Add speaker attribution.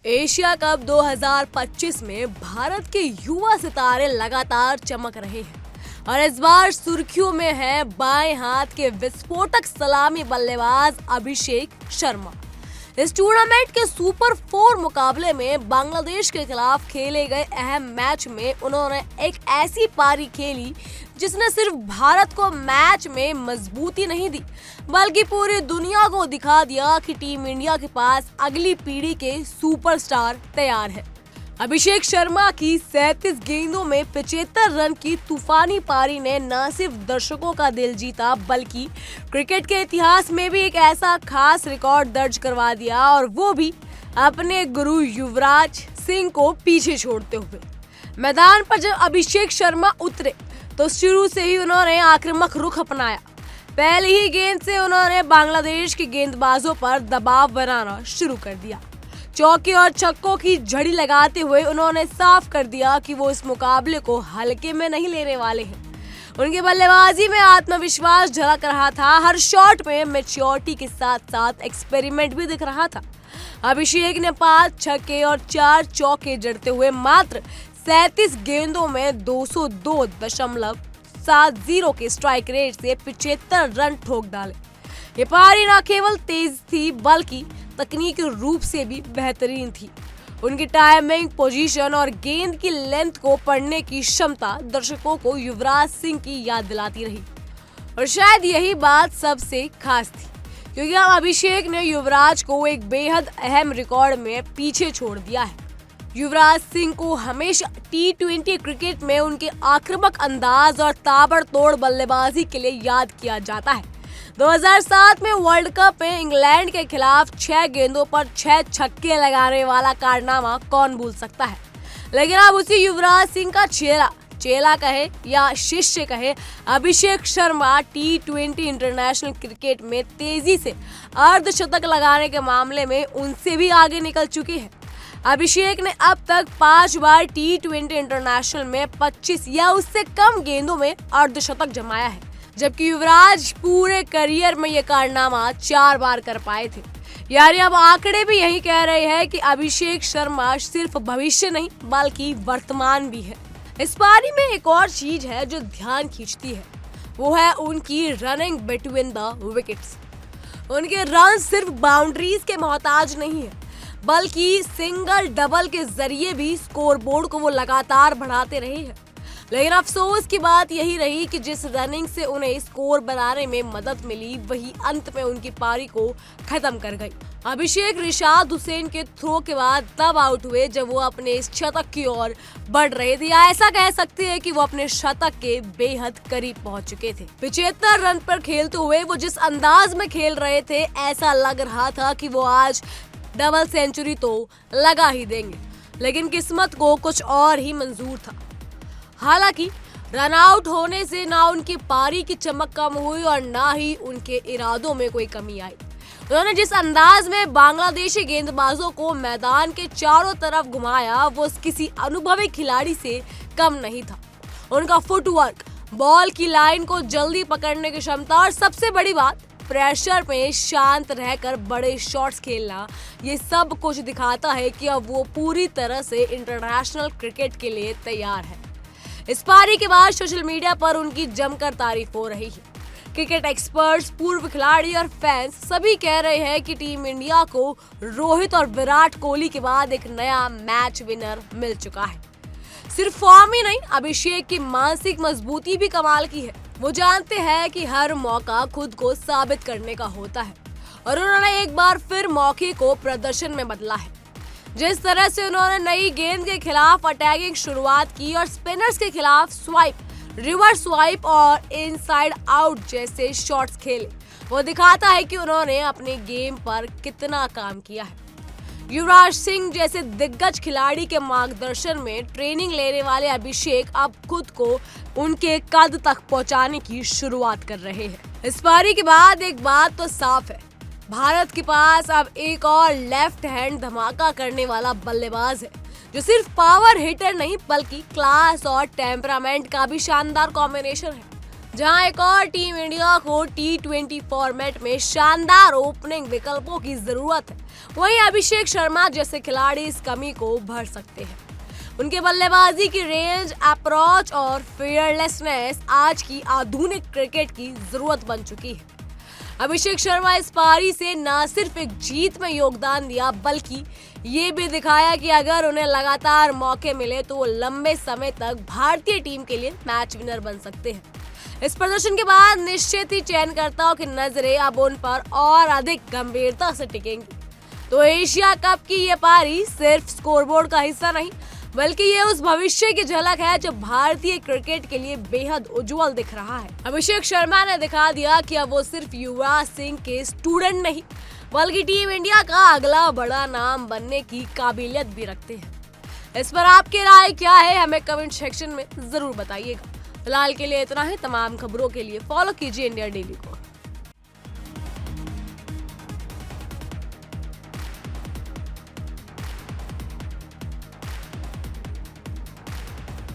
Speaker 1: Asia cup 2025 में भारत के युवा सितारे लगातार चमक रहे हैं और इस बार सुर्खियों में है बाएं हाथ के विस्फोटक सलामी बल्लेबाज अभिषेक शर्मा। इस टूर्नामेंट के सुपर 4 मुकाबले में बांग्लादेश के खिलाफ खेले गए अहम मैच में उन्होंने एक ऐसी पारी खेली जिसने सिर्फ भारत को मैच में मजबूती नहीं दी बल्कि पूरी दुनिया को दिखा दिया कि टीम इंडिया के पास अगली पीढ़ी के सुपरस्टार तैयार है। अभिषेक शर्मा की 37 गेंदों में 75 रन की तूफानी पारी ने न सिर्फ दर्शकों का दिल जीता बल्कि क्रिकेट के इतिहास में भी एक ऐसा खास रिकॉर्ड दर्ज करवा दिया और वो भी अपने गुरु युवराज सिंह को पीछे छोड़ते हुए। मैदान पर जब अभिषेक शर्मा उतरे तो शुरू से ही उन्होंने आक्रामक रुख अपनाया। पहली ही गेंद से उन्होंने बांग्लादेश के गेंदबाजों पर दबाव बनाना शुरू कर दिया। चौके और छक्कों की झड़ी लगाते हुए उन्होंने साफ कर दिया कि वो इस मुकाबले को हल्के में नहीं लेने वाले हैं। उनकी बल्लेबाजी में आत्मविश्वास झलक रहा था, हर शॉट में मैच्योरिटी के साथ साथ एक्सपेरिमेंट भी दिख रहा था। अभिषेक ने 5 छक्के और 4 चौके जड़ते हुए मात्र 37 गेंदों में 202.70 के स्ट्राइक रेट से 75 रन ठोक डाले। ये पारी न केवल तेज थी बल्कि तकनीकी रूप से भी बेहतरीन थी। उनकी टाइमिंग, पोजीशन और गेंद की लेंथ को पढ़ने की क्षमता दर्शकों को युवराज सिंह की याद दिलाती रही और शायद यही बात सबसे खास थी क्योंकि अब अभिषेक ने युवराज को एक बेहद अहम रिकॉर्ड में पीछे छोड़ दिया है। युवराज सिंह को हमेशा T20 क्रिकेट में उनके आक्रामक अंदाज और ताबड़तोड़ बल्लेबाजी के लिए याद किया जाता है। 2007 में वर्ल्ड कप में इंग्लैंड के खिलाफ 6 गेंदों पर 6 छक्के लगाने वाला कारनामा कौन भूल सकता है। लेकिन अब उसी युवराज सिंह का चेला कहे या शिष्य कहे, Abhishek Sharma T20 international cricket में तेजी से अर्धशतक लगाने के मामले में उनसे भी आगे निकल चुके हैं। अभिषेक ने अब तक 5 बार T20 इंटरनेशनल में 25 या उससे कम गेंदों में अर्धशतक जमाया है, जबकि युवराज पूरे करियर में ये कारनामा 4 बार कर पाए थे। यानी अब आंकड़े भी यही कह रहे हैं कि अभिषेक शर्मा सिर्फ भविष्य नहीं बल्कि वर्तमान भी है। इस पारी में एक और चीज है जो ध्यान खींचती है, वो है उनकी रनिंग बिटवीन द विकेट्स। उनके रन सिर्फ बाउंड्रीज के मोहताज नहीं है बल्कि सिंगल डबल के जरिए भी स्कोरबोर्ड को वो लगातार बढ़ाते रहे हैं। लेकिन अफसोस की बात यही रही कि जिस रनिंग से उन्हें स्कोर बनाने में मदद मिली वही अंत में उनकी पारी को खत्म कर गई। अभिषेक रिशाद हुसैन के थ्रो के बाद तब आउट हुए जब वो अपने इस शतक की ओर बढ़ रहे थे, या ऐसा कह सकते हैं कि वो अपने शतक के बेहद करीब पहुंच चुके थे। 75 रन पर खेलते हुए वो जिस अंदाज में खेल रहे थे ऐसा लग रहा था कि वो आज डबल सेंचुरी तो लगा ही देंगे, लेकिन किस्मत को कुछ और ही मंजूर था। हालांकि रन आउट होने से ना उनकी पारी की चमक कम हुई और ना ही उनके इरादों में कोई कमी आई। उन्होंने जिस अंदाज में बांग्लादेशी गेंदबाजों को मैदान के चारों तरफ घुमाया वो किसी अनुभवी खिलाड़ी से कम नहीं था। उनका फुटवर्क, बॉल की लाइन को जल्दी पकड़ने की क्षमता और सबसे बड़ी बात प्रेशर में शांत रहकर बड़े शॉट्स खेलना, ये सब कुछ दिखाता है कि अब वो पूरी तरह से इंटरनेशनल क्रिकेट के लिए तैयार है। इस पारी के बाद सोशल मीडिया पर उनकी जमकर तारीफ हो रही है। क्रिकेट एक्सपर्ट्स, पूर्व खिलाड़ी और फैंस सभी कह रहे हैं कि टीम इंडिया को रोहित और विराट कोहली के बाद एक नया मैच विनर मिल चुका है। सिर्फ फॉर्म ही नहीं, अभिषेक की मानसिक मजबूती भी कमाल की है। वो जानते हैं कि हर मौका खुद को साबित करने का होता है और उन्होंने एक बार फिर मौके को प्रदर्शन में बदला है। जिस तरह से उन्होंने नई गेंद के खिलाफ अटैकिंग शुरुआत की और स्पिनर्स के खिलाफ स्वाइप, रिवर्स स्वाइप और इनसाइड आउट जैसे शॉट्स खेले, वो दिखाता है कि उन्होंने अपने गेम पर कितना काम किया है। युवराज सिंह जैसे दिग्गज खिलाड़ी के मार्गदर्शन में ट्रेनिंग लेने वाले अभिषेक अब खुद को उनके कद तक पहुंचाने की शुरुआत कर रहे हैं। इस पारी के बाद एक बात तो साफ है, भारत के पास अब एक और लेफ्ट हैंड धमाका करने वाला बल्लेबाज है जो सिर्फ पावर हिटर नहीं बल्कि क्लास और टेम्परामेंट का भी शानदार कॉम्बिनेशन है। जहां एक और टीम इंडिया को T20 फॉर्मेट में शानदार ओपनिंग विकल्पों की जरूरत है, वहीं अभिषेक शर्मा जैसे खिलाड़ी इस कमी को भर सकते हैं। उनके बल्लेबाजी की रेंज, अप्रोच और फियरलेसनेस आज की आधुनिक क्रिकेट की जरूरत बन चुकी है। अभिषेक शर्मा इस पारी से न सिर्फ एक जीत में योगदान दिया, बल्कि ये भी दिखाया कि अगर उन्हें लगातार मौके मिले तो वो लंबे समय तक भारतीय टीम के लिए मैच विनर बन सकते हैं। इस प्रदर्शन के बाद निश्चित ही चयनकर्ताओं की नजरें अब उन पर और अधिक गंभीरता से टिकेंगी। तो एशिया कप की ये पारी सिर्फ स्कोरबोर्ड का हिस्सा नहीं, बल्कि ये उस भविष्य की झलक है जो भारतीय क्रिकेट के लिए बेहद उज्जवल दिख रहा है। अभिषेक शर्मा ने दिखा दिया कि अब वो सिर्फ युवराज सिंह के स्टूडेंट नहीं, बल्कि टीम इंडिया का अगला बड़ा नाम बनने की काबिलियत भी रखते हैं। इस पर आपकी राय क्या है, हमें कमेंट सेक्शन में जरूर बताइएगा। फिलहाल के लिए इतना ही। तमाम खबरों के लिए फॉलो कीजिए इंडिया डेली को।